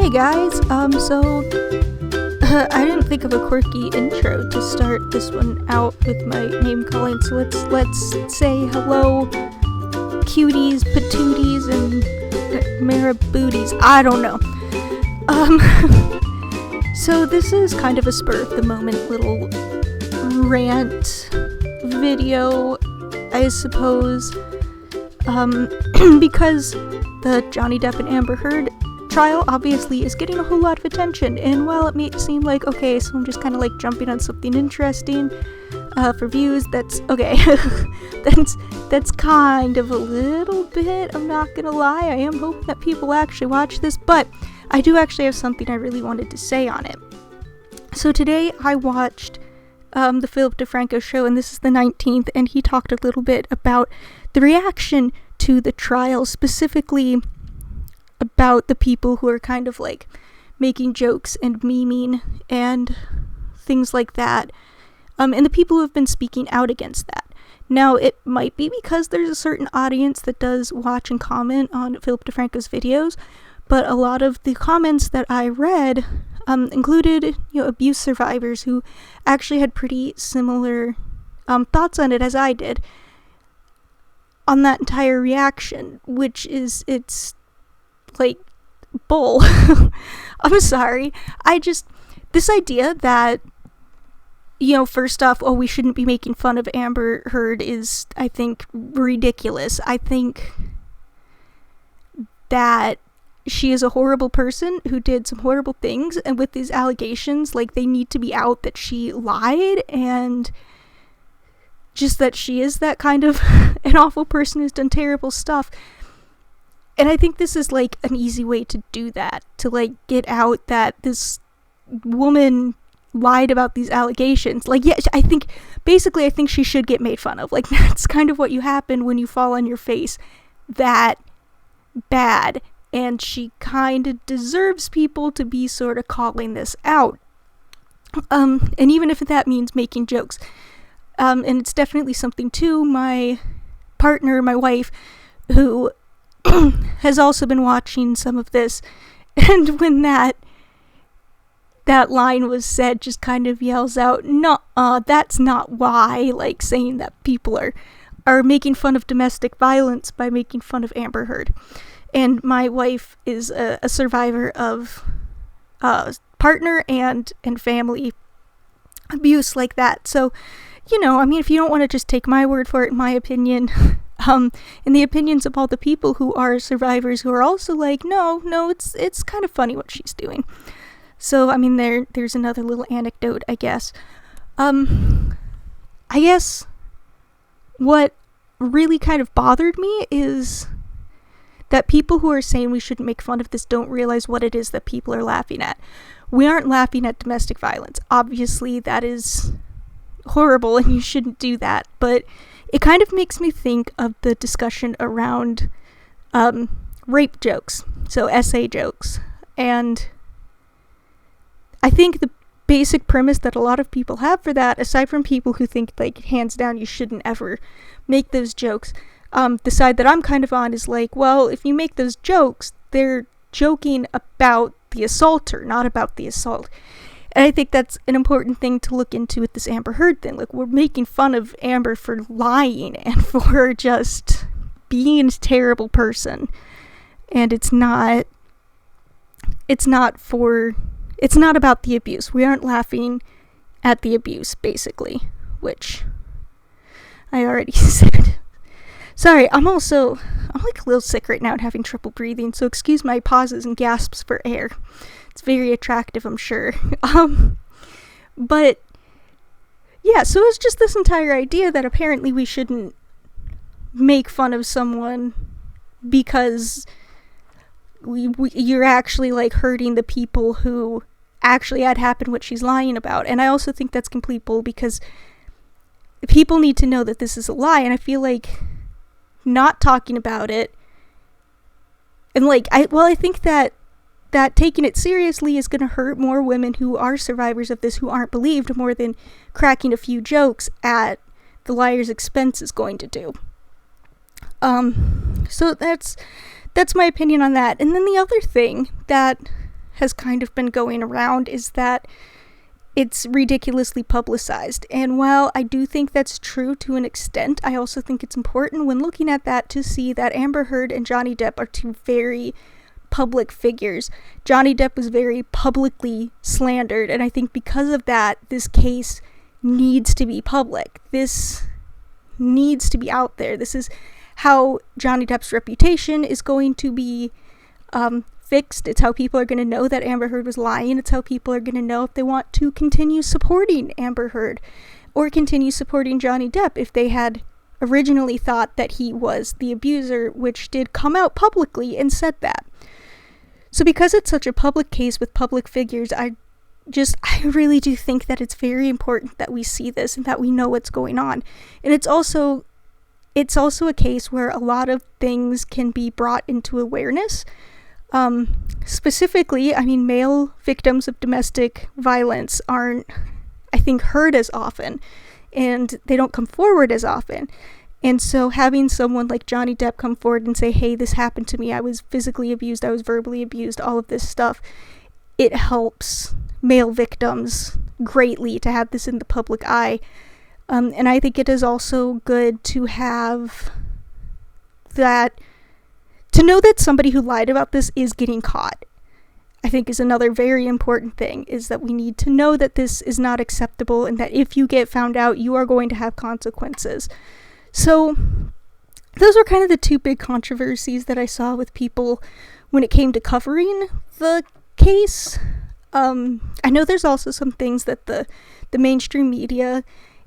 Hey guys, I didn't think of a quirky intro to start this one out with my name calling, so let's say hello, cuties, patooties, and marabooties. I don't know. So this is kind of a spur of the moment little rant video, I suppose, because the Johnny Depp and Amber Heard trial obviously is getting a whole lot of attention, and while it may seem like, okay, so I'm just kind of like jumping on something interesting for views, that's okay. that's kind of a little bit, I'm not gonna lie, I am hoping that people actually watch this, but I do actually have something I really wanted to say on it. So today I watched the Philip DeFranco show, and this is the 19th, and he talked a little bit about the reaction to the trial, specifically about the people who are kind of like making jokes and memeing and things like that, and the people who have been speaking out against that. Now, it might be because there's a certain audience that does watch and comment on Philip DeFranco's videos, but a lot of the comments that I read included, abuse survivors who actually had pretty similar thoughts on it as I did on that entire reaction, which is, it's like bull. I'm sorry. This idea that, first off, we shouldn't be making fun of Amber Heard is, I think, ridiculous. I think that she is a horrible person who did some horrible things, and with these allegations, like, they need to be out that she lied, and just that she is that kind of an awful person who's done terrible stuff. And I think this is, like, an easy way to do that, to, like, get out that this woman lied about these allegations. Like, yeah, I think she should get made fun of. Like, that's kind of what you happen when you fall on your face that bad. And she kind of deserves people to be sort of calling this out. And even if that means making jokes. And it's definitely something, too, my partner, my wife, who has also been watching some of this, and when that line was said, just kind of yells out, no, that's not why, like saying that people are making fun of domestic violence by making fun of Amber Heard. And my wife is a survivor of partner and family abuse like that, so, if you don't want to just take my word for it, in my opinion, in the opinions of all the people who are survivors who are also like, no, it's kind of funny what she's doing. So, there's another little anecdote, I guess. I guess what really kind of bothered me is that people who are saying we shouldn't make fun of this don't realize what it is that people are laughing at. We aren't laughing at domestic violence. Obviously, that is horrible and you shouldn't do that, but it kind of makes me think of the discussion around rape jokes, so essay jokes, and I think the basic premise that a lot of people have for that, aside from people who think, like, hands down you shouldn't ever make those jokes, the side that I'm kind of on is like, well, if you make those jokes, they're joking about the assaulter, not about the assault. And I think that's an important thing to look into with this Amber Heard thing. Like, we're making fun of Amber for lying and for just being a terrible person. And it's not about the abuse. We aren't laughing at the abuse, basically, which I already said. Sorry, I'm like a little sick right now and having trouble breathing, so excuse my pauses and gasps for air. It's very attractive, I'm sure. But yeah, so it's just this entire idea that apparently we shouldn't make fun of someone because you're actually, like, hurting the people who actually had happened what she's lying about. And I also think that's complete bull, because people need to know that this is a lie, and I feel like not talking about it, and I think that taking it seriously is going to hurt more women who are survivors of this, who aren't believed, more than cracking a few jokes at the liar's expense is going to do. So that's my opinion on that. And then the other thing that has kind of been going around is that it's ridiculously publicized. And while I do think that's true to an extent, I also think it's important when looking at that to see that Amber Heard and Johnny Depp are two very public figures. Johnny Depp was very publicly slandered, and I think because of that, this case needs to be public. This needs to be out there. This is how Johnny Depp's reputation is going to be fixed. It's how people are going to know that Amber Heard was lying. It's how people are going to know if they want to continue supporting Amber Heard or continue supporting Johnny Depp if they had originally thought that he was the abuser, which did come out publicly and said that. So because it's such a public case with public figures, I really do think that it's very important that we see this and that we know what's going on. And it's also a case where a lot of things can be brought into awareness. Specifically, I mean, male victims of domestic violence aren't, I think, heard as often, and they don't come forward as often. And so having someone like Johnny Depp come forward and say, hey, this happened to me, I was physically abused, I was verbally abused, all of this stuff, it helps male victims greatly to have this in the public eye. And I think it is also good to have that, to know that somebody who lied about this is getting caught. I think is another very important thing, is that we need to know that this is not acceptable and that if you get found out, you are going to have consequences. So those are kind of the two big controversies that I saw with people when it came to covering the case. I know there's also some things that the mainstream media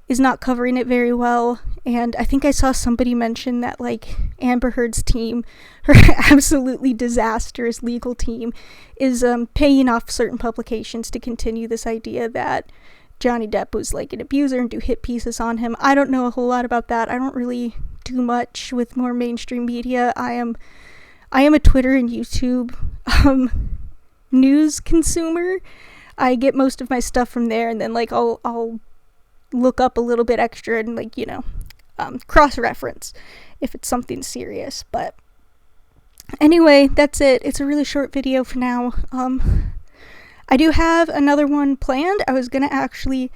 is not covering it very well, and I think I saw somebody mention that, like, Amber Heard's team, her absolutely disastrous legal team, is paying off certain publications to continue this idea that Johnny Depp was, like, an abuser and do hit pieces on him. I don't know a whole lot about that. I don't really do much with more mainstream media. I am a Twitter and YouTube news consumer. I get most of my stuff from there, and then, like, I'll look up a little bit extra and, like, you know, cross-reference if it's something serious. But anyway, that's it. It's a really short video for now. I do have another one planned. I was gonna actually,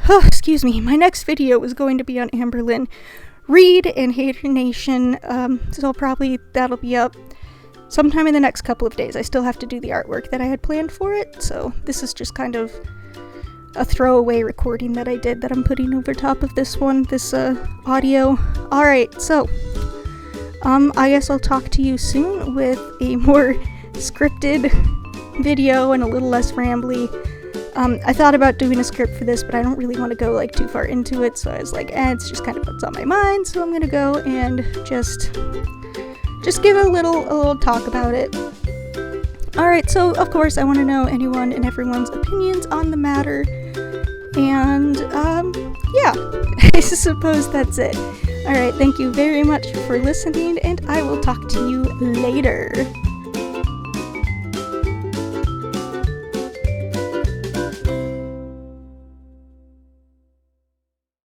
excuse me, my next video was going to be on Amberlynn Reed and Hater Nation, so that'll be up sometime in the next couple of days. I still have to do the artwork that I had planned for it, so this is just kind of a throwaway recording that I did that I'm putting over top of this one, this audio. Alright, so I guess I'll talk to you soon with a more scripted video and a little less rambly. I thought about doing a script for this, but I don't really want to go, like, too far into it, so I was like, it's just kind of what's on my mind, so I'm gonna go and just give a little talk about it. Alright, so of course I want to know anyone and everyone's opinions on the matter, and yeah, I suppose that's it. Alright, thank you very much for listening, and I will talk to you later.